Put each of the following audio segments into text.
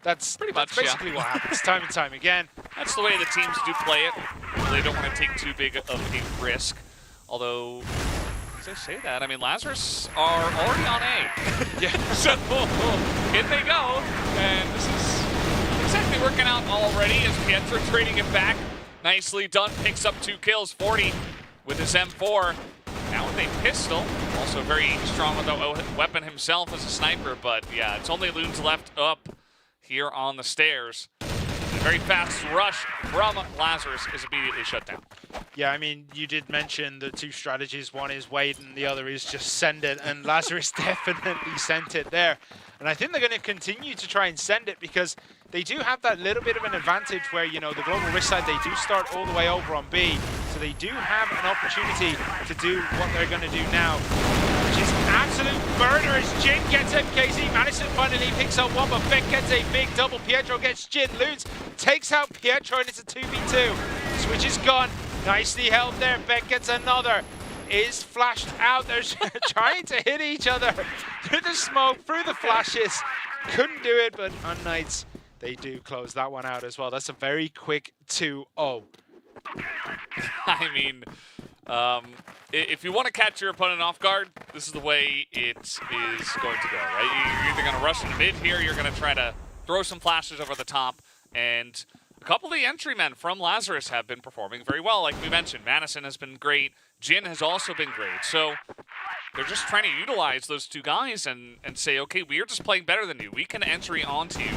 That's basically what happens time and time again. That's the way the teams do play it. They don't want to take too big of a risk. Although, as I say that, I mean, LAZARUS are already on A. Yeah. So, in they go. And this is exactly working out already as Pietro trading it back. Nicely done. Picks up 2 kills. 40 with his M4. Now with a pistol. Also very strong with the weapon himself as a sniper. But yeah, it's only Loons left up here on the stairs. A very fast rush from LAZARUS is immediately shut down. Yeah, I mean, you did mention the 2 strategies. One is wait and the other is just send it. And LAZARUS definitely sent it there. And I think they're going to continue to try and send it because they do have that little bit of an advantage where, you know, the Global Risk side, they do start all the way over on B. So they do have an opportunity to do what they're going to do now, which is absolute murder as Jin gets MKZ. Madison finally picks up one, but Beck gets a big double. Pietro gets Jin. Loons takes out Pietro, and it's a 2v2. Switch is gone. Nicely held there. Beck gets another. Is flashed out. They're trying to hit each other through the smoke, through the flashes. Couldn't do it, but unKnights, they do close that one out as well. That's a very quick 2-0. I mean, if you want to catch your opponent off guard, this is the way it is going to go, right? You're either going to rush in the mid here, you're going to try to throw some flashes over the top, and a couple of the entrymen from LAZARUS have been performing very well. Like we mentioned, Madison has been great. Jin has also been great. So they're just trying to utilize those 2 guys and say, okay, we are just playing better than you. We can entry onto you.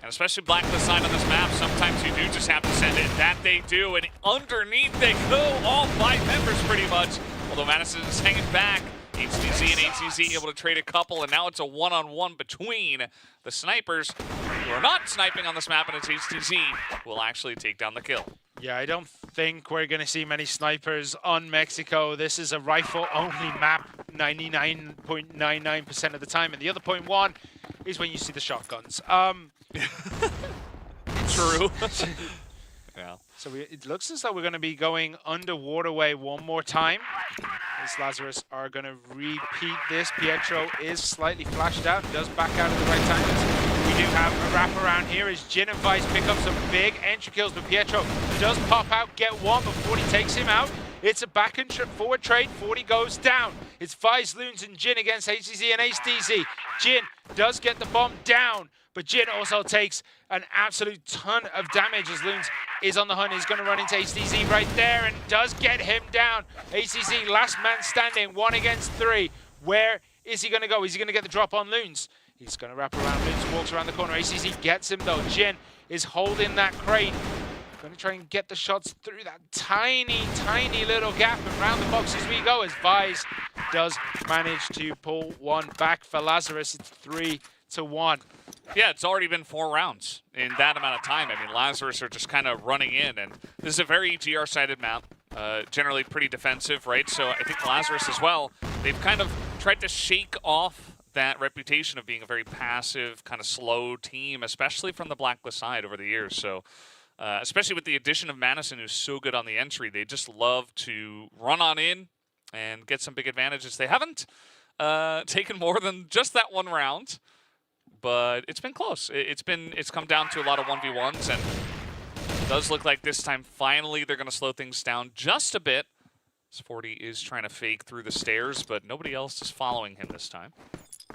And especially Blacklist side on this map, sometimes you do just have to send it. That they do, and underneath they go, all 5 members pretty much. Although Madison is hanging back. HTZ and HTZ able to trade a couple, and now it's a one-on-one between the snipers who are not sniping on this map, and it's HTZ who will actually take down the kill. Yeah, I don't think we're going to see many snipers on Mexico. This is a rifle-only map 99.99% of the time, and the other 0.1 is when you see the shotguns. True. Yeah. So it looks as though we're going to be going under waterway one more time. As LAZARUS are going to repeat this. Pietro is slightly flashed out and does back out at the right time. We do have a wrap around here as Jin and Vice pick up some big entry kills, but Pietro does pop out, get one, but 40 takes him out. It's a back and forward trade. 40 goes down. It's Vice, Loons, and Jin against HTZ and HTZ. Jin does get the bomb down, but Jin also takes an absolute ton of damage as Loons is on the hunt. He's going to run into HTZ right there and does get him down. HTZ, last man standing, 1 against 3. Where is he going to go? Is he going to get the drop on Loons? He's going to wrap around Loons, walks around the corner. HTZ gets him though. Jin is holding that crate. Going to try and get the shots through that tiny, tiny little gap and round the box as we go as Vice does manage to pull one back for LAZARUS. It's 3-1. Yeah, it's already been 4 rounds in that amount of time. I mean, LAZARUS are just kind of running in, and this is a very GR-sided map, generally pretty defensive, right? So I think LAZARUS as well, they've kind of tried to shake off that reputation of being a very passive, kind of slow team, especially from the Blacklist side over the years. So especially with the addition of Madison, who's so good on the entry, they just love to run on in and get some big advantages. They haven't taken more than just that 1 round, but it's been close. It's come down to a lot of 1v1s, and it does look like this time finally they're going to slow things down just a bit. 40 is trying to fake through the stairs, but nobody else is following him this time.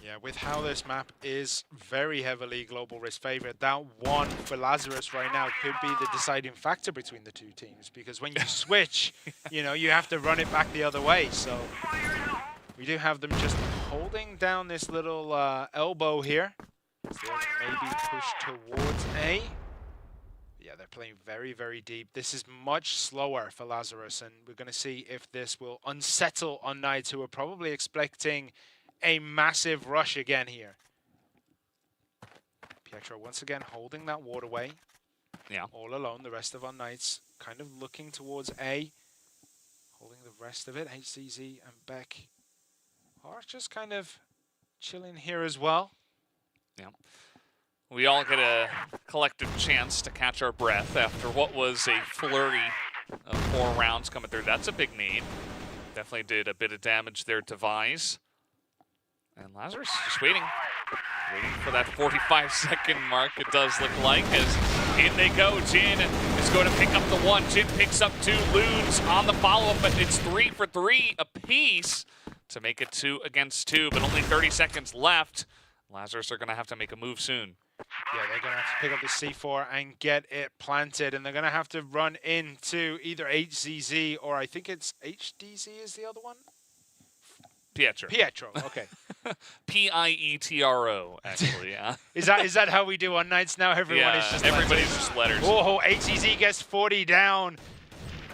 Yeah, with how this map is very heavily Global Risk favorite, that 1 for LAZARUS right now could be the deciding factor between the 2 teams, because when you switch, you know, you have to run it back the other way. So we do have them just holding down this little elbow here. So they're going to maybe push towards A. Yeah, they're playing very, very deep. This is much slower for LAZARUS, and we're going to see if this will unsettle unKnights, who are probably expecting a massive rush again here. Pietro once again holding that waterway. Yeah. All alone. The rest of unKnights kind of looking towards A. Holding the rest of it. HCZ and Beck are just kind of chilling here as well. Yeah. We all get a collective chance to catch our breath after what was a flurry of 4 rounds coming through. That's a big need. Definitely did a bit of damage there to Vice. And LAZARUS just waiting. Waiting for that 45-second mark, it does look like, as in they go. Jin is going to pick up the 1. Jin picks up 2. Loons on the follow-up, but it's 3 for 3 apiece to make it 2 against 2, but only 30 seconds left. Lazarus are going to have to make a move soon. Yeah, they're going to have to pick up the C4 and get it planted, and they're going to have to run into either HZZ or I think it's HDZ is the other one? Pietro. Pietro, okay. Pietro, actually, yeah. Is that how we do unKnights now? Everyone is just everybody's letters. just letters. Oh, HZZ gets 40 down.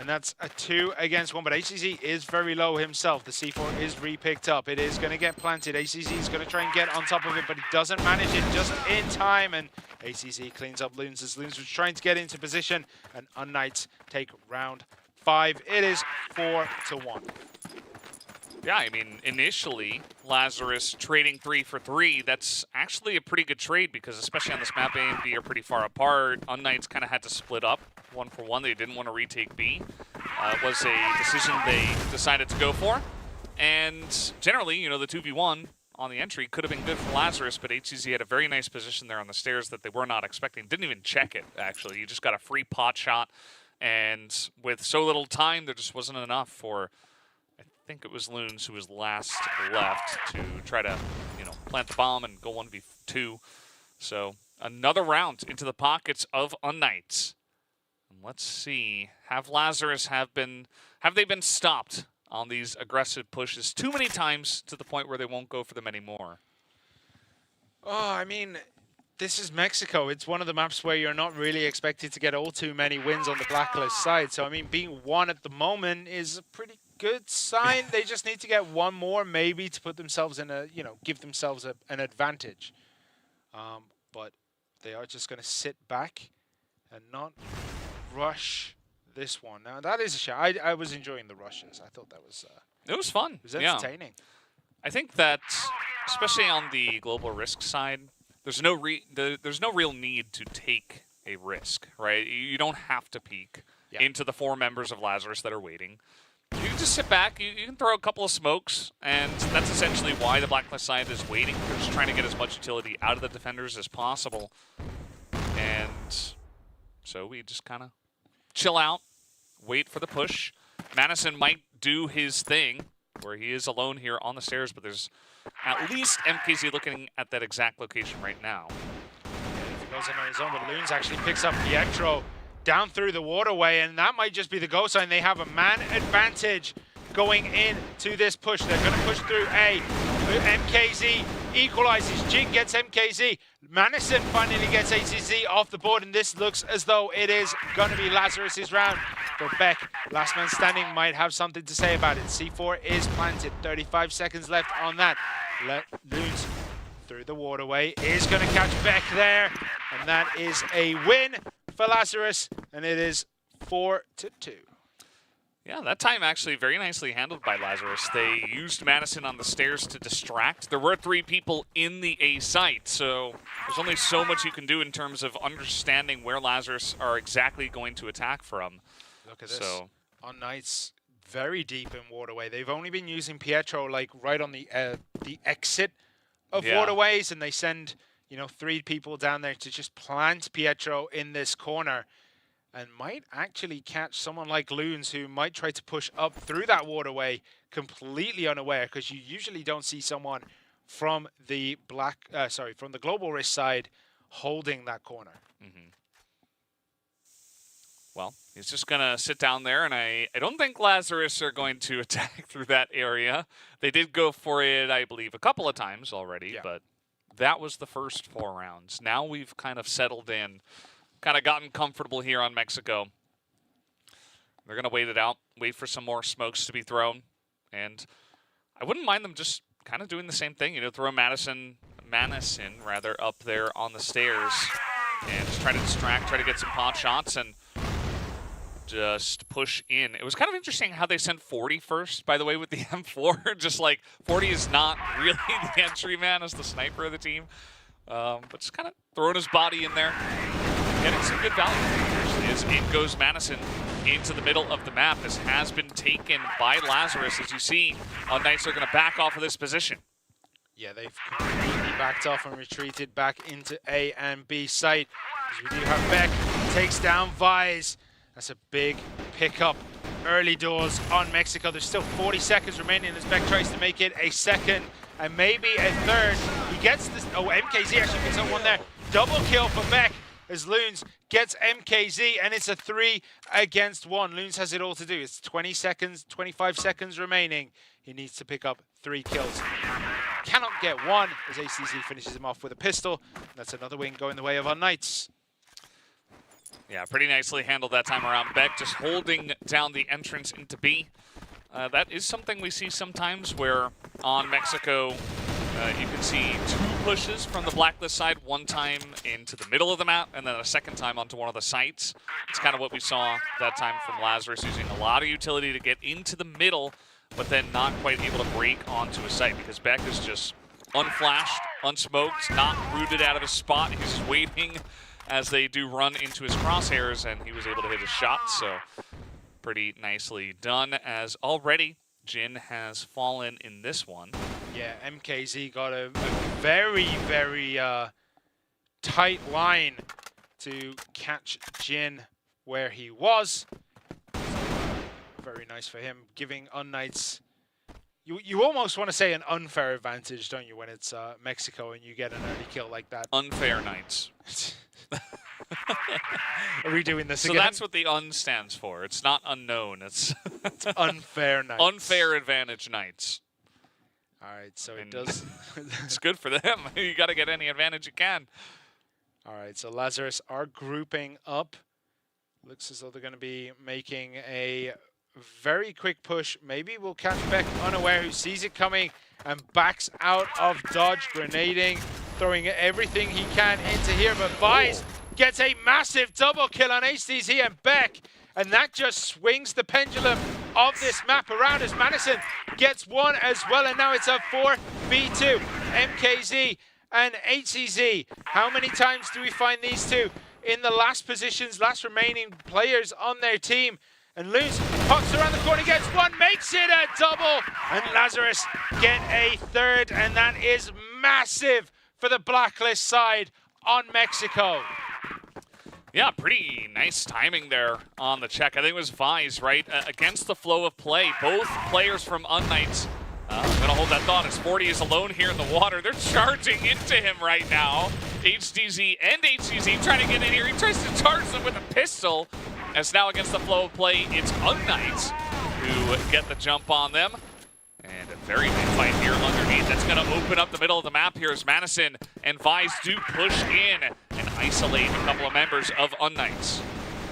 And that's a 2 against 1, but HCZ is very low himself. The C4 is re-picked up. It is going to get planted. HCZ is going to try and get on top of it, but he doesn't manage it just in time. And HCZ cleans up Loons as Loons was trying to get into position. And unKnights take round 5. It is 4-1. Yeah, I mean, initially, Lazarus trading 3 for 3, that's actually a pretty good trade because especially on this map, A and B are pretty far apart. unKnights kind of had to split up 1 for 1. They didn't want to retake B. It was a decision they decided to go for. And generally, you know, the 2v1 on the entry could have been good for Lazarus, but HCZ had a very nice position there on the stairs that they were not expecting. Didn't even check it, actually. You just got a free pot shot. And with so little time, there just wasn't enough for... I think it was Loons who was last left to try to, you know, plant the bomb and go 1v2. So another round into the pockets of unKnights. And let's see, have they been stopped on these aggressive pushes too many times to the point where they won't go for them anymore? Oh, I mean, this is Mexico. It's one of the maps where you're not really expected to get all too many wins on the Blacklist side. So, I mean, being 1 at the moment is a pretty good sign. They just need to get 1 more maybe to put themselves in a, you know, give themselves an advantage. But they are just going to sit back and not rush this one. Now, that is a shame. I was enjoying the rushes. I thought that was... it was fun. It was entertaining. Yeah. I think that, especially on the global risk side, there's no real need to take a risk, right? You don't have to peek into the 4 members of Lazarus that are waiting. You can just sit back, you can throw a couple of smokes, and that's essentially why the Blacklist side is waiting. They're just trying to get as much utility out of the defenders as possible. And so we just kind of chill out, wait for the push. Madison might do his thing, where he is alone here on the stairs, but there's at least MKZ looking at that exact location right now. If he goes in on his own, but Loons actually picks up Pietro down through the waterway, and that might just be the go sign. They have a man advantage going into this push. They're going to push through A. MKZ equalizes. Jin gets MKZ. Madison finally gets HCZ off the board, and this looks as though it is going to be Lazarus's round. But Beck, last man standing, might have something to say about it. C4 is planted. 35 seconds left on that. Loons through the waterway is going to catch Beck there, and that is a win for Lazarus, and it is 4-2. Yeah, that time actually very nicely handled by Lazarus. They used Madison on the stairs to distract. There were 3 people in the A site, so there's only so much you can do in terms of understanding where Lazarus are exactly going to attack from. Look at this. unKnights very deep in waterway. They've only been using Pietro like right on the exit of waterways, and they send, you know, 3 people down there to just plant Pietro in this corner, and might actually catch someone like Loons, who might try to push up through that waterway completely unaware, because you usually don't see someone from the from the global risk side holding that corner. Well, he's just going to sit down there, and I don't think Lazarus are going to attack through that area. They did go for it, I believe, a couple of times already, but that was the first 4 rounds. Now we've kind of settled in, kind of gotten comfortable here on Mexico. They're going to wait it out, wait for some more smokes to be thrown, and I wouldn't mind them just kind of doing the same thing, you know, throw Madison up there on the stairs and just try to distract, try to get some pot shots, and just push in. It was kind of interesting how they sent 40 first, by the way, with the M4. Just like 40 is not really the entry man as the sniper of the team, but just kind of throwing his body in there, getting some good value. Actually, as in goes Madison into the middle of the map. This has been taken by Lazarus. As you see, unKnights are going to back off of this position. Yeah, they've completely backed off and retreated back into A and B site. As we do have Beck, takes down Vise. That's a big pickup early doors on Mexico. There's still 40 seconds remaining as Beck tries to make it a second and maybe a third. He gets this, oh, MKZ actually picks up one there. Double kill for Beck as Loons gets MKZ, and it's a 3 against 1. Loons has it all to do. It's 20 seconds, 25 seconds remaining. He needs to pick up 3 kills. Cannot get one as ACZ finishes him off with a pistol. That's another win going the way of unKnights. Yeah, pretty nicely handled that time around. Beck just holding down the entrance into B. That is something we see sometimes where on Mexico, you can see 2 pushes from the Blacklist side, one time into the middle of the map, and then a second time onto one of the sites. It's kind of what we saw that time from LAZARUS, using a lot of utility to get into the middle, but then not quite able to break onto a site because Beck is just unflashed, unsmoked, not rooted out of his spot. He's just waiting as they do run into his crosshairs, and he was able to hit his shot, so pretty nicely done, as already Jin has fallen in this one. Yeah, MKZ got a very, very tight line to catch Jin where he was. Very nice for him, giving unKnights, you almost want to say an unfair advantage, don't you, when it's Mexico and you get an early kill like that. Unfair Knights. Are we doing this so again? So that's what the UN stands for. It's not unknown. It's unfair Knights. Unfair advantage Knights. All right, so it does. It's good for them. You got to get any advantage you can. All right, so LAZARUS are grouping up. Looks as though they're going to be making a very quick push. Maybe we'll catch Beck unaware, who sees it coming and backs out of dodge, grenading, throwing everything he can into here. But Vise gets a massive double kill on HDZ and Beck, and that just swings the pendulum of this map around as Madison gets one as well, and now it's a 4v2. MKZ and HCZ. How many times do we find these two in the last positions, last remaining players on their team? And Loons pops around the corner, gets one, makes it a double, and LAZARUS get a third, and that is massive for the Blacklist side on Mexico. Yeah, pretty nice timing there on the check. I think it was Vise, right? Against the flow of play, both players from unKnights. I'm going to hold that thought as 40 is alone here in the water. They're charging into him right now. HDZ and HCZ trying to get in here. He tries to charge them with a pistol. As now against the flow of play, it's unKnights who get the jump on them. And a very big fight here underneath. That's going to open up the middle of the map here as Madison and Vise do push in and isolate a couple of members of unKnights.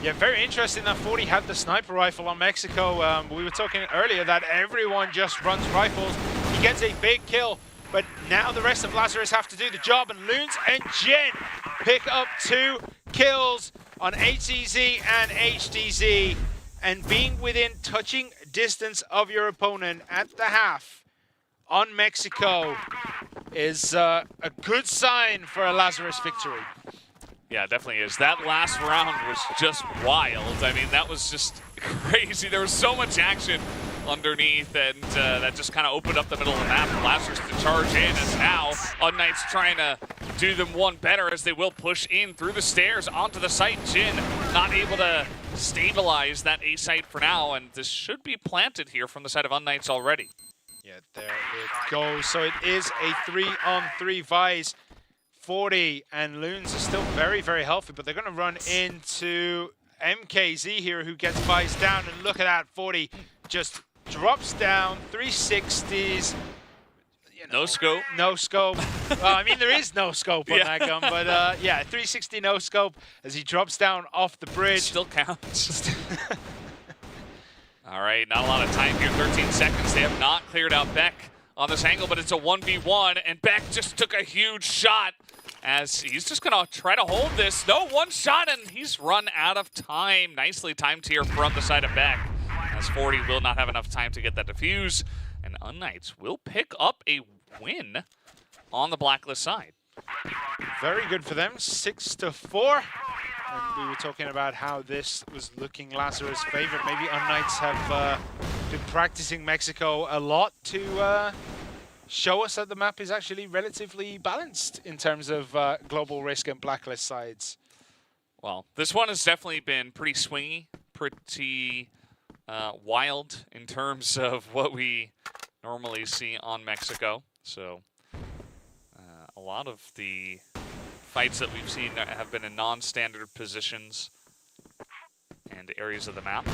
Yeah, very interesting that 40 had the sniper rifle on Mexico. We were talking earlier that everyone just runs rifles. He gets a big kill, but now the rest of LAZARUS have to do the job, and Loons and Jin pick up 2 kills on HCZ and HDZ, and being within touching distance of your opponent at the half on Mexico is a good sign for a LAZARUS victory. Yeah, it definitely is. That last round was just wild. I mean, that was just crazy. There was so much action underneath, and that just kind of opened up the middle of the map. LAZARUS to charge in, as now unKnights trying to do them one better as they will push in through the stairs onto the site. Jin not able to stabilize that A site for now, and this should be planted here from the side of unKnights already. Yeah, there it goes. So it is a 3-on-3 Vise. 40 and Loons are still very, very healthy, but they're going to run into MKZ here, who gets Vise down. And look at that, 40 just drops down, 360s. You know, no scope. No scope. Well, I mean, there is no scope on that gun, but yeah, 360 no scope as he drops down off the bridge. Still counts. All right, not a lot of time here, 13 seconds. They have not cleared out Beck on this angle, but it's a 1v1, and Beck just took a huge shot as he's just going to try to hold this. No, one shot, and he's run out of time. Nicely timed here from the side of Beck, as 40 will not have enough time to get that defuse, and unKnights will pick up a win on the Blacklist side. Very good for them, 6-4. And we were talking about how this was looking LAZARUS' favorite. Maybe unKnights have been practicing Mexico a lot to show us that the map is actually relatively balanced in terms of global risk and blacklist sides. Well, this one has definitely been pretty swingy, pretty wild in terms of what we normally see on Mexico. So a lot of the fights that we've seen have been in non-standard positions and areas of the map.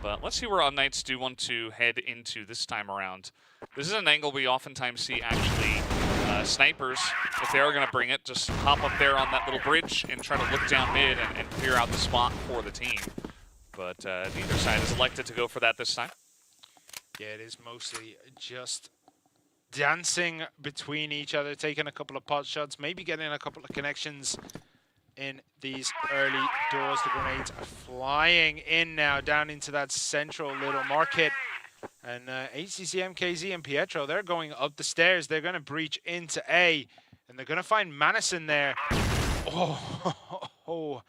But let's see where unKnights do want to head into this time around. This is an angle we oftentimes see actually snipers, if they are going to bring it, just hop up there on that little bridge and try to look down mid and clear out the spot for the team. But neither side has elected to go for that this time. Yeah, it is mostly just dancing between each other, taking a couple of pot shots, maybe getting a couple of connections in these early doors. The grenades are flying in now down into that central little market. And HCC, MKZ, and Pietro, they're going up the stairs. They're going to breach into A, and they're going to find Madison there. Oh,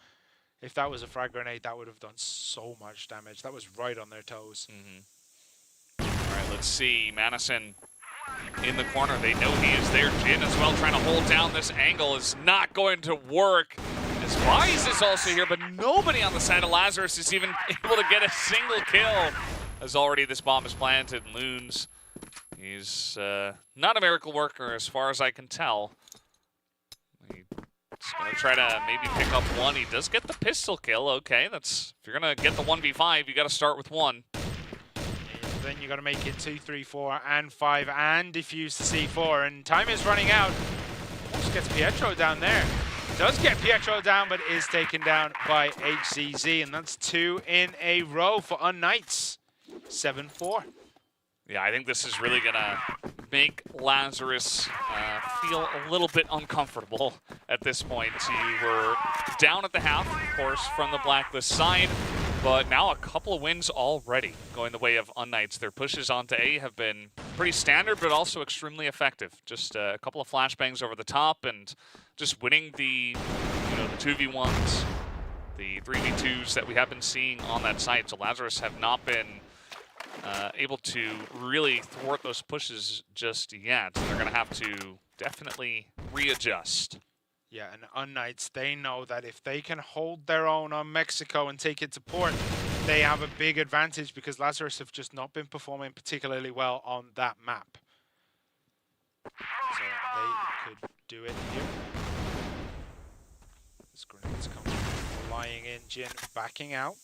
if that was a frag grenade, that would have done so much damage. That was right on their toes. All right, let's see. Madison in the corner. They know he is there. Jin as well, trying to hold down this angle, is not going to work. As Wise is also here, but nobody on the side of Lazarus is even able to get a single kill. As already this bomb is planted, Loons, he's not a miracle worker as far as I can tell. He's going to try to maybe pick up one. He does get the pistol kill. Okay, that's, if you're going to get the 1v5, you got to start with one. Then you got to make it 2, 3, 4, and 5, and defuse the C4. And time is running out. Almost gets Pietro down there. Does get Pietro down, but is taken down by HCZ. And that's 2 in a row for unKnights. 7-4. Yeah, I think this is really going to make Lazarus feel a little bit uncomfortable at this point. You were down at the half, of course, from the blacklist side. But now a couple of wins already going the way of unKnights. Their pushes onto A have been pretty standard, but also extremely effective. Just a couple of flashbangs over the top and just winning the, the 2v1s, the 3v2s that we have been seeing on that site. So Lazarus have not been able to really thwart those pushes just yet. They're going to have to definitely readjust. Yeah, and unKnights, they know that if they can hold their own on Mexico and take it to port, they have a big advantage because Lazarus have just not been performing particularly well on that map. So they could do it here. This grenade's coming, flying in, Jin backing out.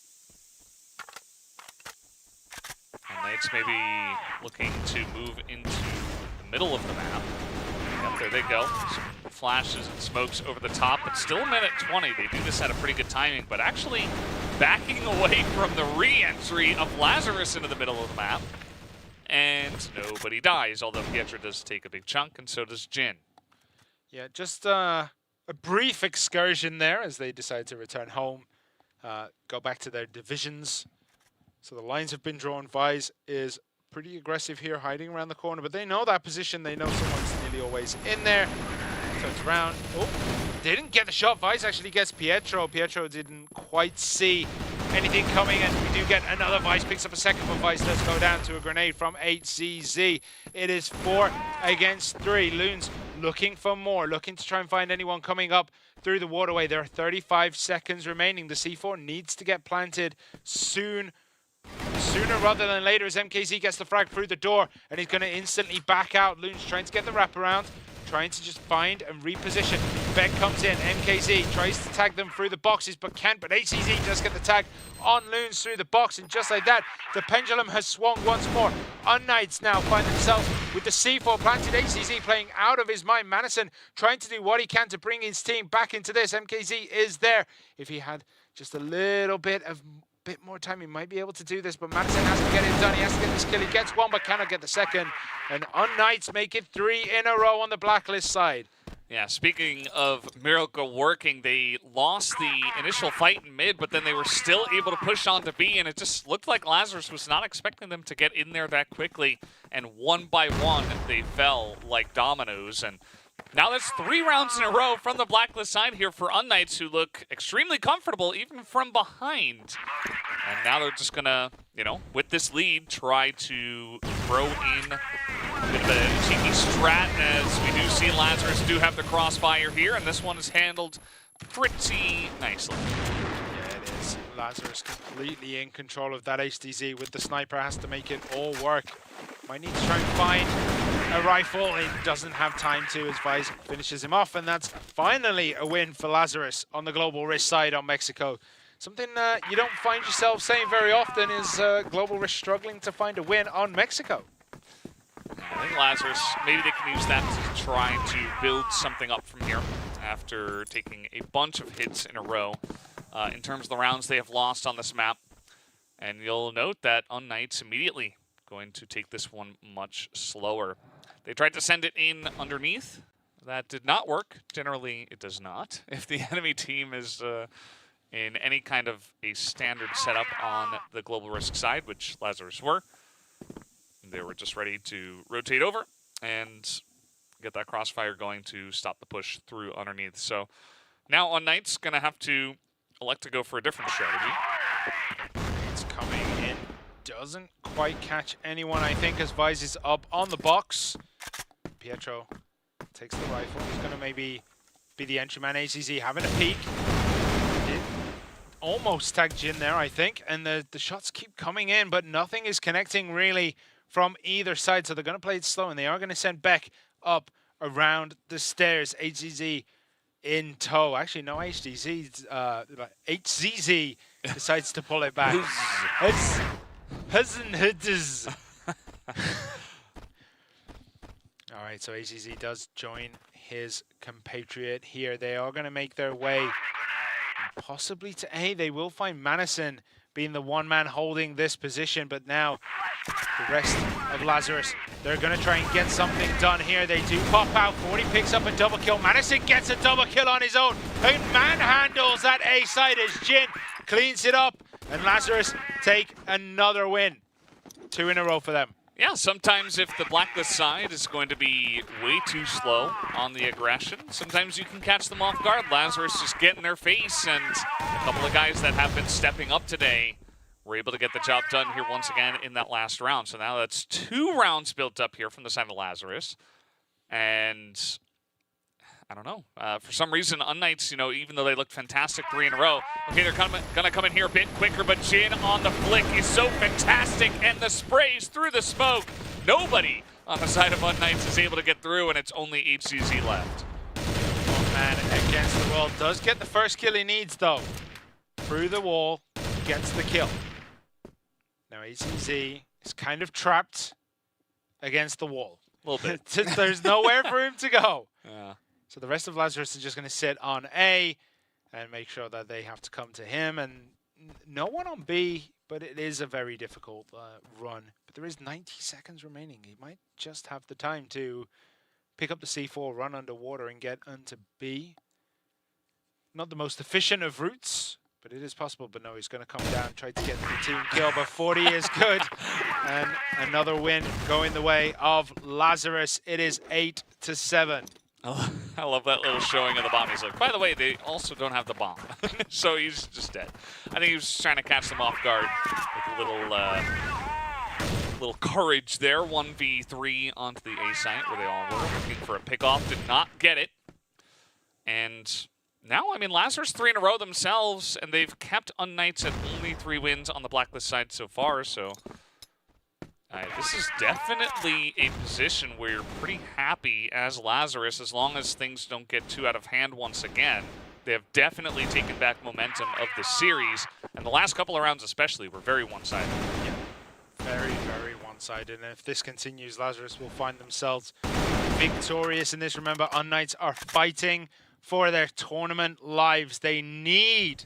unKnights maybe looking to move into the middle of the map. Yep, there they go. Some flashes and smokes over the top, but still a minute 20. They do this at a pretty good timing, but actually backing away from the re-entry of Lazarus into the middle of the map. And nobody dies, although Pietro does take a big chunk, and so does Jin. Yeah, just a brief excursion there as they decide to return home, go back to their divisions. So the lines have been drawn. Vise is pretty aggressive here, hiding around the corner, but they know that position. They know someone's nearly always in there. Turns around. Oh, didn't get the shot. Vise actually gets Pietro. Pietro didn't quite see anything coming, and we do get another. Vise picks up a second, but Vise does go down to a grenade from HCZ. It is 4 against 3. Loons looking for more, looking to try and find anyone coming up through the waterway. There are 35 seconds remaining. The C4 needs to get planted sooner rather than later as MKZ gets the frag through the door, and he's going to instantly back out. Loons trying to get the wraparound, trying to just find and reposition. Beck comes in, MKZ tries to tag them through the boxes, but can't. But HCZ does get the tag on Loons through the box, and just like that, the pendulum has swung once more. unKnights now find themselves with the C4 planted. HCZ playing out of his mind. Madison trying to do what he can to bring his team back into this. MKZ is there. If he had just a little bit more time, he might be able to do this, but Madison has to get it done. He has to get this kill. He gets one, but cannot get the second. And unKnights make it 3 in a row on the blacklist side. Yeah, speaking of miracle working, they lost the initial fight in mid, but then they were still able to push on to B, and it just looked like Lazarus was not expecting them to get in there that quickly. And one by one, they fell like dominoes. And Now that's 3 rounds in a row from the Blacklist side here for unKnights, who look extremely comfortable even from behind. And now they're just gonna, you know, with this lead, try to throw in a bit of a cheeky strat, as we do see LAZARUS do have the crossfire here, and this one is handled pretty nicely. Yeah, it is. LAZARUS completely in control of that HDZ with the sniper, has to make it all work. Might need to try and find a rifle. He doesn't have time to, as Vice finishes him off, and that's finally a win for LAZARUS on the Global Risk side on Mexico. Something you don't find yourself saying very often is Global Risk struggling to find a win on Mexico. I think LAZARUS, maybe they can use that to try to build something up from here after taking a bunch of hits in a row in terms of the rounds they have lost on this map. And you'll note that unKnights immediately going to take this one much slower. They tried to send it in underneath. That did not work. Generally, it does not. If the enemy team is in any kind of a standard setup on the Global Risk side, which LAZARUS were, they were just ready to rotate over and get that crossfire going to stop the push through underneath. So now unKnights going to have to elect to go for a different strategy. It's coming in. Doesn't quite catch anyone, I think, as Vice is up on the box. Pietro takes the rifle. He's going to maybe be the entry man. AZZ having a peek. Did almost tag Jin there, I think. And the shots keep coming in, but nothing is connecting really from either side. So they're going to play it slow, and they are going to send Beck up around the stairs. HZZ in tow. Actually, no, HZZ decides to pull it back. All right, so HZZ does join his compatriot here. They are going to make their way possibly to A. They will find Madison being the one man holding this position, but now the rest of LAZARUS, they're going to try and get something done here. They do pop out. 40 picks up a double kill. Madison gets a double kill on his own and manhandles that A side as Jin cleans it up, and LAZARUS take another win. 2 in a row for them. Yeah, sometimes if the Blacklist side is going to be way too slow on the aggression, sometimes you can catch them off guard. LAZARUS just get in their face, and a couple of guys that have been stepping up today were able to get the job done here once again in that last round. So now that's 2 rounds built up here from the side of LAZARUS. And I don't know. For some reason, unKnights, you know, even though they looked fantastic 3 in a row, okay, they're going to come in here a bit quicker, but Jin on the flick is so fantastic, and the sprays through the smoke. Nobody on the side of unKnights is able to get through, and it's only HCZ left. Oh, man, against the wall. Does get the first kill he needs, though. Through the wall, gets the kill. Now, HCZ is kind of trapped against the wall. A little bit. There's nowhere for him to go. Yeah. So the rest of LAZARUS is just going to sit on A and make sure that they have to come to him. And no one on B, but it is a very difficult run. But there is 90 seconds remaining. He might just have the time to pick up the C4, run underwater, and get onto B. Not the most efficient of routes, but it is possible. But no, he's going to come down, try to get the team kill. But 40 is good. And another win going the way of LAZARUS. It is 8-7. I love that little showing of the bomb. He's like, by the way, they also don't have the bomb. So he's just dead. I think he was trying to catch them off guard with a little courage there. 1v3 onto the A site where they all were looking for a pickoff. Did not get it. And now, I mean, LAZARUS 3 in a row themselves, and they've kept unKnights at only 3 wins on the Blacklist side so far, so this is definitely a position where you're pretty happy as LAZARUS, as long as things don't get too out of hand once again. They have definitely taken back momentum of the series, and the last couple of rounds especially were very one-sided. Yeah, very, very one-sided. And if this continues, LAZARUS will find themselves victorious in this. Remember, unKnights are fighting for their tournament lives. They need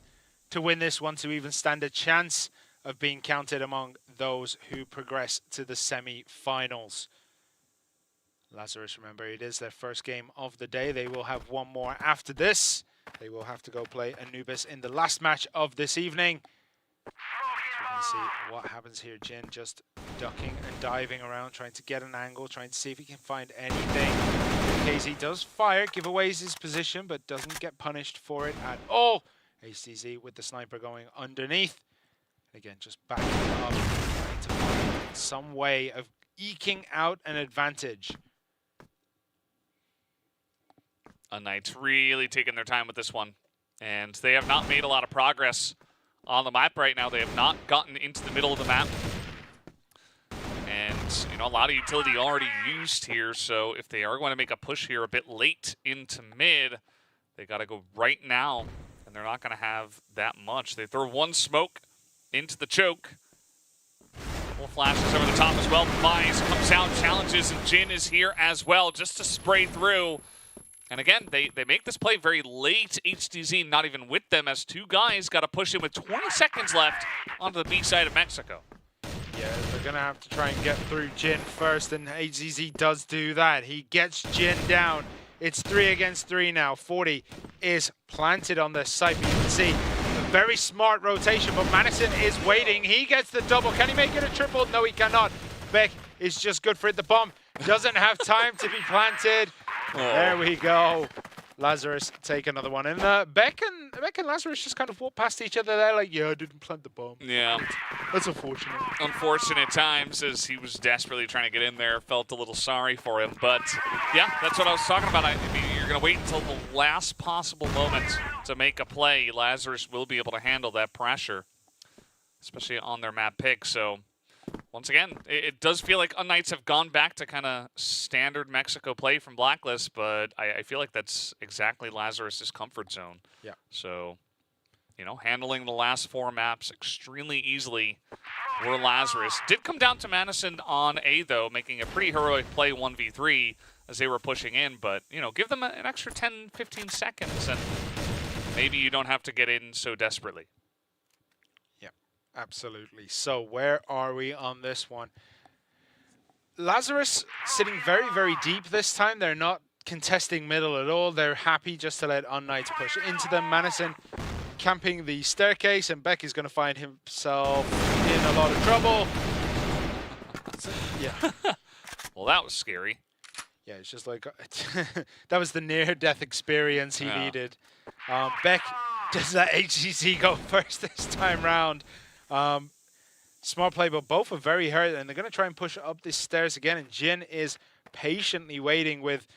to win this one to even stand a chance of being counted among those who progress to the semi-finals. LAZARUS, remember, it is their first game of the day. They will have one more after this. They will have to go play Anubis in the last match of this evening. So we're going to see what happens here. Jin just ducking and diving around, trying to get an angle, trying to see if he can find anything. MKZ does fire, giveaways his position, but doesn't get punished for it at all. HDZ with the sniper going underneath. Again, just backing up, trying to find some way of eking out an advantage. unKnights really taking their time with this one. And they have not made a lot of progress on the map right now. They have not gotten into the middle of the map. And, you know, a lot of utility already used here. So if they are going to make a push here a bit late into mid, they got to go right now. And they're not going to have that much. They throw one smoke into the choke. Couple flashes over the top as well. Mize comes out, challenges, and Jin is here as well just to spray through. And again, they make this play very late. HDZ not even with them as two guys got to push in with 20 seconds left onto the B side of Mexico. Yeah, they're going to have to try and get through Jin first, and HDZ does do that. He gets Jin down. It's 3 against 3 now. 40 is planted on the site, but you can see a very smart rotation, but Madison is waiting. He gets the double. Can he make it a triple? No, he cannot. Beck is just good for it. The bomb doesn't have time to be planted. Oh. There we go. LAZARUS take another one. And Beck and LAZARUS just kind of walk past each other there like, yeah, I didn't plant the bomb. Yeah. That's unfortunate. Unfortunate times as he was desperately trying to get in there. Felt a little sorry for him. But, yeah, that's what I was talking about. I mean, you're going to wait until the last possible moment to make a play. LAZARUS will be able to handle that pressure, especially on their map pick. So, once again, it does feel like unKnights have gone back to kind of standard Mexico play from Blacklist, but I feel like that's exactly LAZARUS' comfort zone. Yeah. So, you know, handling the last 4 maps extremely easily were LAZARUS. Did come down to Madison on A, though, making a pretty heroic play 1v3 as they were pushing in, but, you know, give them an extra 10, 15 seconds, and maybe you don't have to get in so desperately. Absolutely. So where are we on this one? LAZARUS sitting very, very deep this time. They're not contesting middle at all. They're happy just to let unKnights push into them. Madison camping the staircase, and Beck is going to find himself in a lot of trouble. So, yeah. Well, that was scary. Yeah, it's just like that was the near-death experience he needed. Beck does let HCC go first this time round. Smart play, but both are very hurt, and they're going to try and push up these stairs again, and Jin is patiently waiting with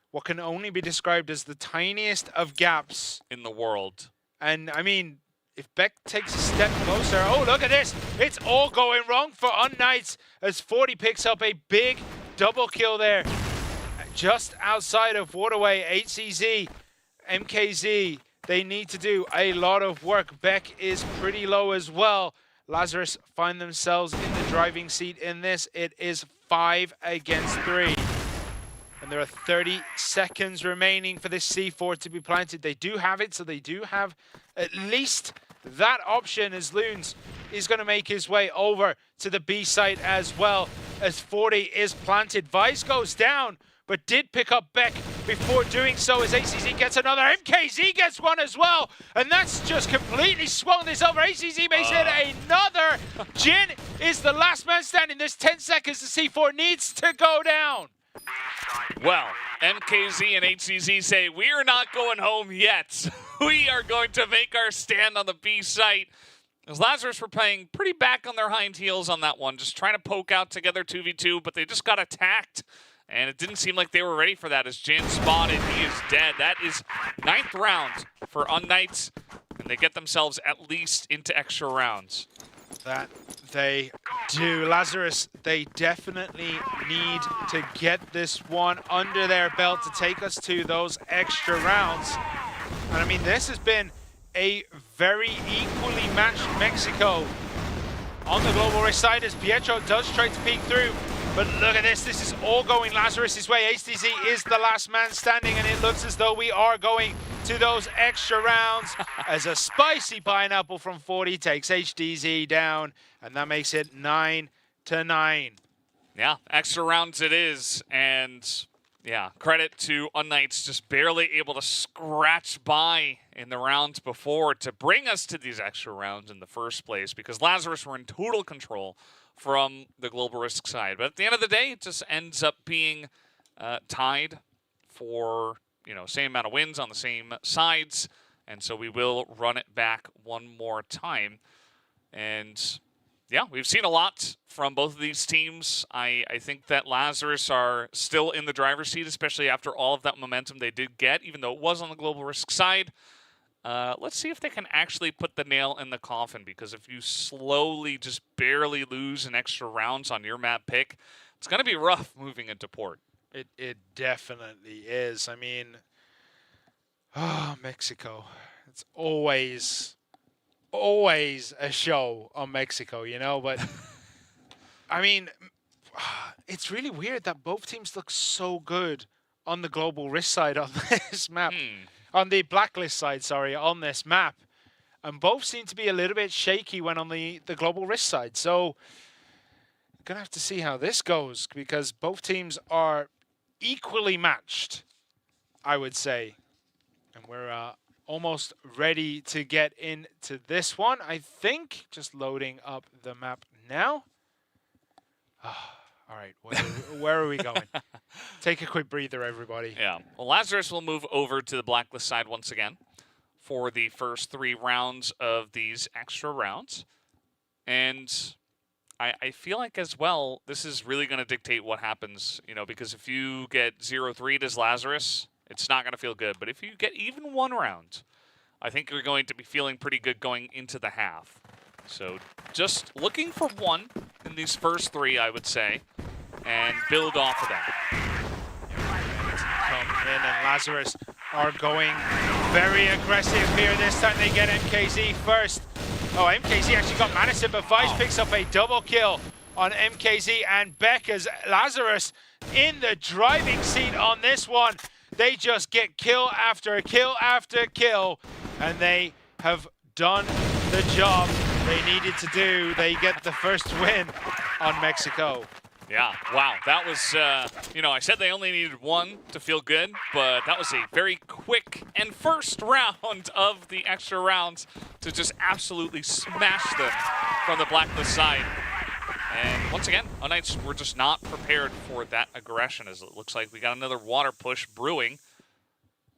what can only be described as the tiniest of gaps in the world. And, I mean, if Beck takes a step closer, oh, look at this. It's all going wrong for unKnights as 40 picks up a big double kill there. Just outside of Waterway, HCZ, MKZ, they need to do a lot of work. Beck is pretty low as well. LAZARUS find themselves in the driving seat in this. It is 5 against 3. And there are 30 seconds remaining for this C4 to be planted. They do have it, so they do have at least that option as Loons is going to make his way over to the B site as well as 40 is planted. Vice goes down, but did pick up Beck before doing so as ACZ gets another. MKZ gets one as well, and that's just completely swung this over. ACZ makes it another. Jin is the last man standing. There's 10 seconds. The C4 needs to go down. Well, MKZ and HCZ say, we are not going home yet. We are going to make our stand on the B site. As LAZARUS were playing pretty back on their hind heels on that one, just trying to poke out together 2v2, but they just got attacked. And it didn't seem like they were ready for that as Jin spotted. He is dead. That is 9th round for unKnights, and they get themselves at least into extra rounds. That they do. LAZARUS, they definitely need to get this one under their belt to take us to those extra rounds. And I mean, this has been a very equally matched Mexico on the global risk side as Pietro does try to peek through. But look at this. This is all going LAZARUS' way. HTZ is the last man standing, and it looks as though we are going to those extra rounds as a spicy pineapple from 40 takes HTZ down, and that makes it 9-9. Yeah, extra rounds it is, and yeah, credit to unKnights just barely able to scratch by in the rounds before to bring us to these extra rounds in the first place, because LAZARUS were in total control from the global risk side. But at the end of the day, it just ends up being tied for, you know, same amount of wins on the same sides. And so we will run it back one more time. And yeah, we've seen a lot from both of these teams. I think that Lazarus are still in the driver's seat, especially after all of that momentum they did get, even though it was on the global risk side. Let's see if they can actually put the nail in the coffin, because if you slowly just barely lose an extra rounds on your map pick, it's going to be rough moving into port. It definitely is. I mean, oh, Mexico. It's always a show on Mexico, you know, but I mean, it's really weird that both teams look so good on the global risk side on this map. On the blacklist side, sorry, on this map. And both seem to be a little bit shaky when on the global risk side. So, going to have to see how this goes, because both teams are equally matched, I would say. And we're almost ready to get into this one, I think. Just loading up the map now. All right, where are we going? Take a quick breather, everybody. Yeah. Well, Lazarus will move over to the blacklist side once again for the first 3 rounds of these extra rounds. And I feel like as well, this is really going to dictate what happens, you know, because if you get 0-3'd as Lazarus, it's not going to feel good. But if you get even 1 round, I think you're going to be feeling pretty good going into the half. So just looking for 1 in these first 3, I would say, and build off of that. Come in, and Lazarus are going very aggressive here. This time they get MKZ first. Oh, MKZ actually got Madison, but Vice picks up a double kill on MKZ, and Beck as Lazarus in the driving seat on this one. They just get kill after kill after kill, and they have done the job they needed to do. They get the first win on Mexico. Yeah, wow. That was, you know, I said they only needed 1 to feel good, but that was a very quick and first round of the extra rounds to just absolutely smash them from the blacklist side. And once again, unKnights were just not prepared for that aggression, as it looks like we got another water push brewing.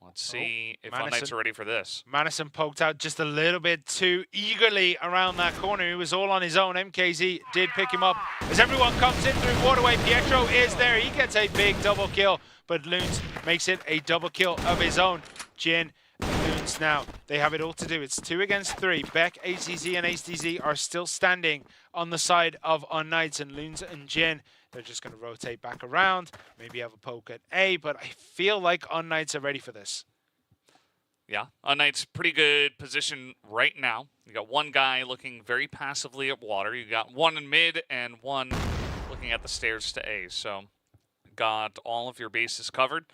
Let's see if unKnights are ready for this. Madison poked out just a little bit too eagerly around that corner. He was all on his own. MKZ did pick him up. As everyone comes in through Waterway, Pietro is there. He gets a big double kill, but Loons makes it a double kill of his own. Jin and Loons now, they have it all to do. It's 2 against 3. Beck, HTZ, and HTZ are still standing on the side of unKnights, and Loons and Jin, they're just going to rotate back around, maybe have a poke at A, but I feel like unKnights are ready for this. Yeah, unKnights pretty good position right now. You got 1 guy looking very passively at water. You got 1 in mid and 1 looking at the stairs to A. So got all of your bases covered.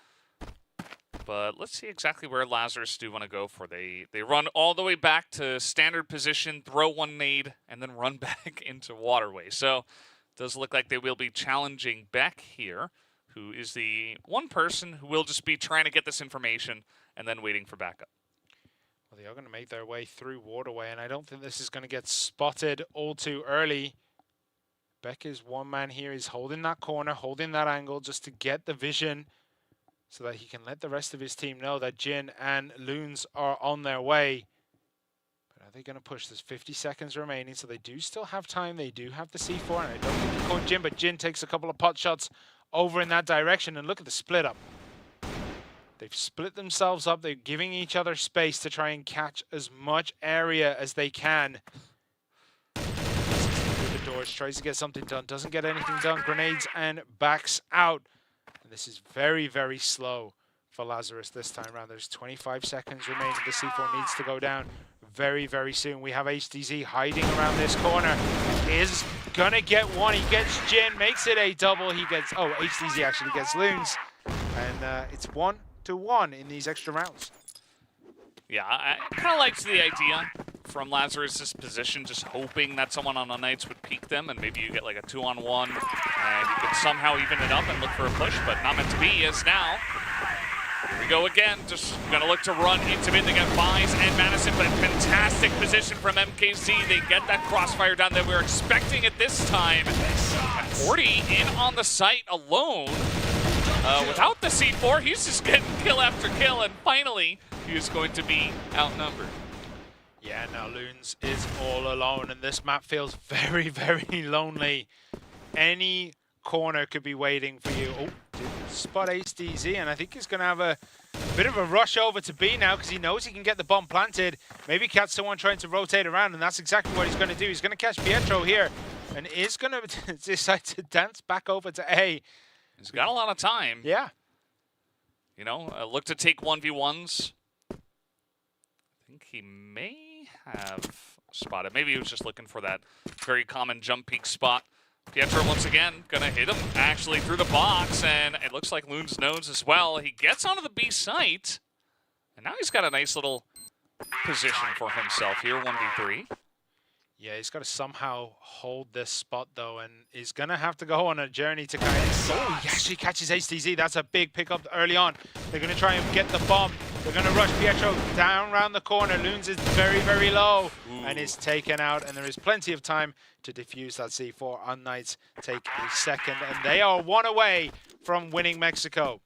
But let's see exactly where Lazarus do want to go for. They run all the way back to standard position, throw 1 nade, and then run back into Waterway. So does look like they will be challenging Beck here, who is the one person who will just be trying to get this information and then waiting for backup. Well, they are going to make their way through Waterway, and I don't think this is going to get spotted all too early. Beck is 1 man here. He's holding that corner, holding that angle just to get the vision so that he can let the rest of his team know that Jin and Loons are on their way. Are they going to push? There's 50 seconds remaining, so they do still have time. They do have the C4, and I don't think he caught Jin, but Jin takes a couple of pot shots over in that direction, and look at the split up. They've split themselves up. They're giving each other space to try and catch as much area as they can. Through the doors, tries to get something done, doesn't get anything done. Grenades and backs out. And this is very, very slow for Lazarus this time around. There's 25 seconds remaining. The C4 needs to go down very, very soon. We have HDZ hiding around this corner. Is gonna get 1. He gets Jin, makes it a double. He gets, oh, HDZ actually gets Loons. And it's 1-1 in these extra rounds. Yeah, I kind of liked the idea from Lazarus' position, just hoping that someone on unKnights would peek them, and maybe you get like a 2-on-1, and you could somehow even it up and look for a push, but not meant to be, as now. Here we go again, just gonna look to run into mid. They get Vise and Madison, but fantastic position from MKZ. They get that crossfire down that we were expecting it this time. 40 in on the site alone. Without the C4, he's just getting kill after kill, and finally, he is going to be outnumbered. Yeah, now Loons is all alone, and this map feels very, very lonely. Any corner could be waiting for you. Oh, did spot HDZ, and I think he's going to have a bit of a rush over to B now because he knows he can get the bomb planted. Maybe catch someone trying to rotate around, and that's exactly what he's going to do. He's going to catch Pietro here, and is going to decide to dance back over to A. He's got a lot of time. Yeah. You know, look to take 1v1s. I think he may have spotted. Maybe he was just looking for that very common jump peak spot. Pietro once again gonna hit him actually through the box, and it looks like Loons knows as well. He gets onto the B site, and now he's got a nice little position for himself here, 1v3. Yeah, he's got to somehow hold this spot, though, and he's going to have to go on a journey to kind of... Oh, he actually catches HTZ. That's a big pickup early on. They're going to try and get the bomb. They're going to rush Pietro down around the corner. Loons is very, very low and is taken out, and there is plenty of time to defuse that C4. unKnights take a second, and they are one away from winning Mexico.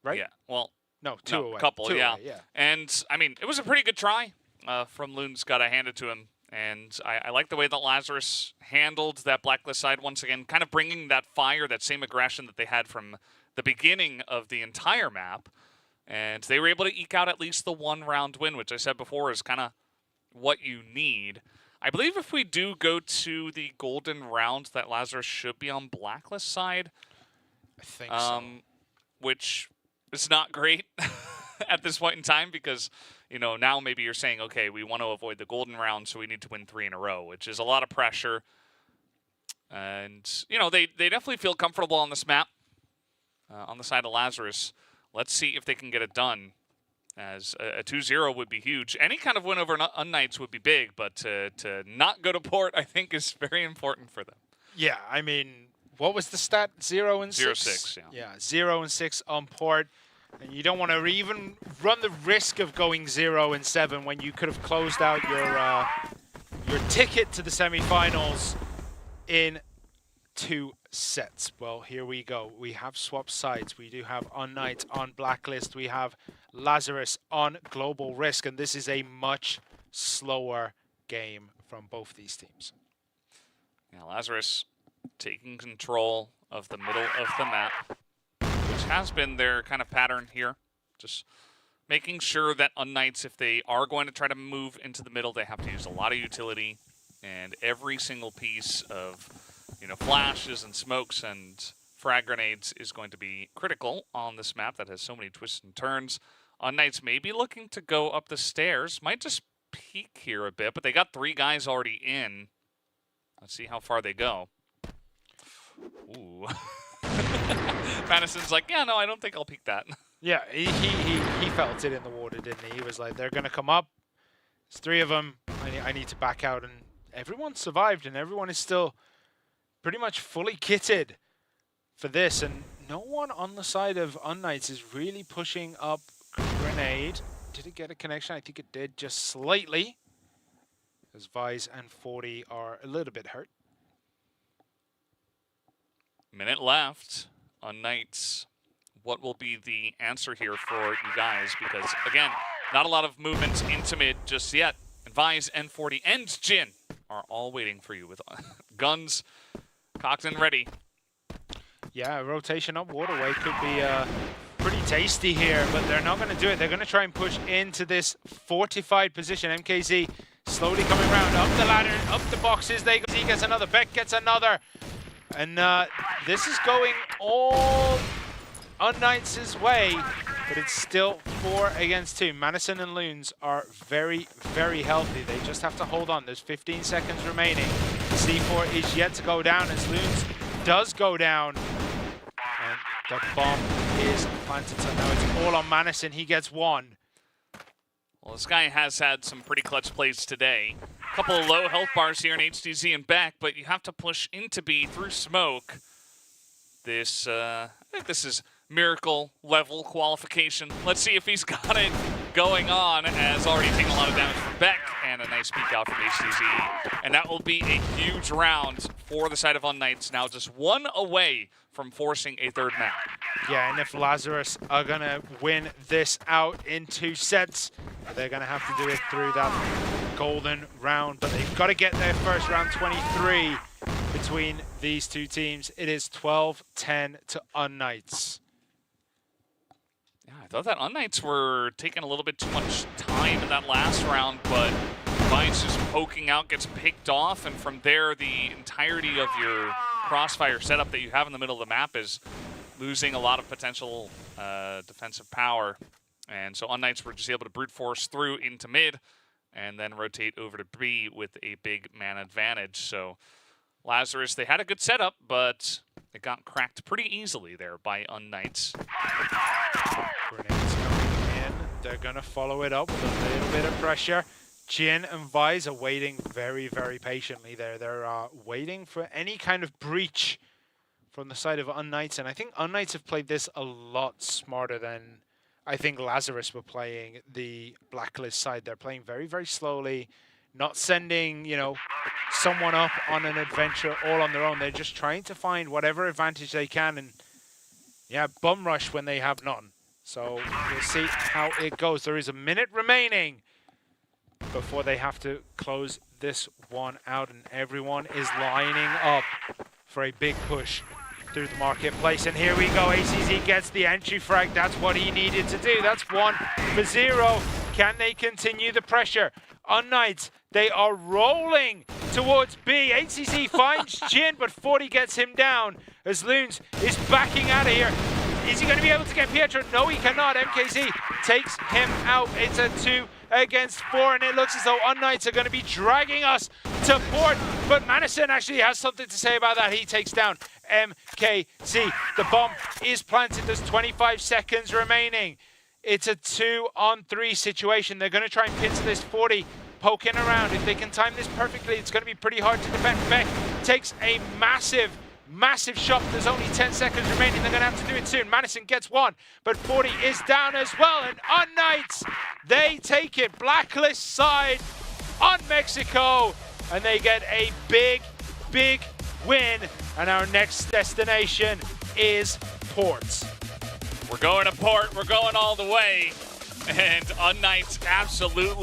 Right? Yeah, well... No, two away. Couple, two yeah. away, yeah. And, I mean, it was a pretty good try. From Loons, got to hand it to him. And I like the way that LAZARUS handled that blacklist side once again, kind of bringing that fire, that same aggression that they had from the beginning of the entire map. And they were able to eke out at least the one-round win, which I said before is kind of what you need. I believe if we do go to the golden round, that LAZARUS should be on blacklist side. I think so. Which is not great at this point in time because... You know, now maybe you're saying, okay, we want to avoid the golden round, so we need to win 3 in a row, which is a lot of pressure. And, you know, they definitely feel comfortable on this map, on the side of LAZARUS. Let's see if they can get it done, as a 2-0 would be huge. Any kind of win over unKnights would be big, but to not go to port, I think, is very important for them. Yeah, I mean, what was the stat? 0 and 6? 0-6, yeah. Yeah, 0 and 6 on port. And you don't want to even run the risk of going 0 and 7 when you could have closed out your ticket to the semifinals in 2 sets. Well, here we go. We have swapped sides. We do have unKnights on blacklist. We have LAZARUS on global risk, and this is a much slower game from both these teams. Yeah, LAZARUS taking control of the middle of the map, which has been their kind of pattern here. Just making sure that unKnights, if they are going to try to move into the middle, they have to use a lot of utility. And every single piece of, you know, flashes and smokes and frag grenades is going to be critical on this map that has so many twists and turns. unKnights may be looking to go up the stairs. Might just peek here a bit, but they got 3 guys already in. Let's see how far they go. Ooh. Madison's like, yeah, no, I don't think I'll peek that. Yeah, he felt it in the water, didn't he? He was like, they're going to come up. There's 3 of them. I need to back out. And everyone survived, and everyone is still pretty much fully kitted for this. And no one on the side of unKnights is really pushing up grenade. Did it get a connection? I think it did, just slightly. As Vise and 40 are a little bit hurt. Minute left. unKnights, what will be the answer here for you guys? Because, again, not a lot of movement into mid just yet. And Vise, N40, and Jin are all waiting for you with guns cocked and ready. Yeah, rotation up waterway could be pretty tasty here, but they're not going to do it. They're going to try and push into this fortified position. MKZ slowly coming around, up the ladder, up the boxes. He gets another, Beck gets another. And this is going all unKnights' way, but it's still 4 against 2. Madison and Loons are very, very healthy. They just have to hold on. There's 15 seconds remaining. C4 is yet to go down as Loons does go down. And the bomb is planted. So now it's all on Madison. He gets 1. Well, this guy has had some pretty clutch plays today. A couple of low health bars here in HDZ and Beck, but you have to push into B through smoke. This, I think this is miracle level qualification. Let's see if he's got it going on, as already taking a lot of damage from Beck, and and a nice peek out from HCZ. And that will be a huge round for the side of unKnights. Now just one away from forcing a third map. Yeah, and if Lazarus are going to win this out in 2 sets, they're going to have to do it through that golden round. But they've got to get their first round 23 between these two teams. It is 12-10 to unKnights. Yeah, I thought that unKnights were taking a little bit too much time in that last round, but Vine's just poking out, gets picked off, and from there, the entirety of your crossfire setup that you have in the middle of the map is losing a lot of potential defensive power. And so unKnights were just able to brute force through into mid and then rotate over to B with a big man advantage. So Lazarus, they had a good setup, but it got cracked pretty easily there by unKnights. Grenades coming in. They're going to follow it up with a little bit of pressure. Jin and Vise are waiting very, very patiently there. They're waiting for any kind of breach from the side of unKnights, and I think unKnights have played this a lot smarter than I think Lazarus were playing the Blacklist side. They're playing very, very slowly, not sending, you know, someone up on an adventure all on their own. They're just trying to find whatever advantage they can and, yeah, bum rush when they have none. So we'll see how it goes. There is a minute remaining before they have to close this one out, and everyone is lining up for a big push through the marketplace. And here we go. ACZ gets the entry frag. That's what he needed to do. That's 1-0. Can they continue the pressure? unKnights, they are rolling towards B. HCZ finds Jin, but 40 gets him down as Loons is backing out of here. Is he going to be able to get Pietro? No, he cannot. MKZ takes him out. It's a 2 against 4, and it looks as though unKnights are going to be dragging us to port. But Madison actually has something to say about that. He takes down MKZ. The bomb is planted. There's 25 seconds remaining. It's a 2-on-3 situation. They're going to try and pincer this 40, poking around. If they can time this perfectly, it's going to be pretty hard to defend. Beck takes a massive shot. There's only 10 seconds remaining. They're going to have to do it soon. Madison gets one, but 40 is down as well. And unKnights, they take it. Blacklist side on Mexico, and they get a big win. And our next destination is ports. We're going to port. We're going all the way. And unKnights absolutely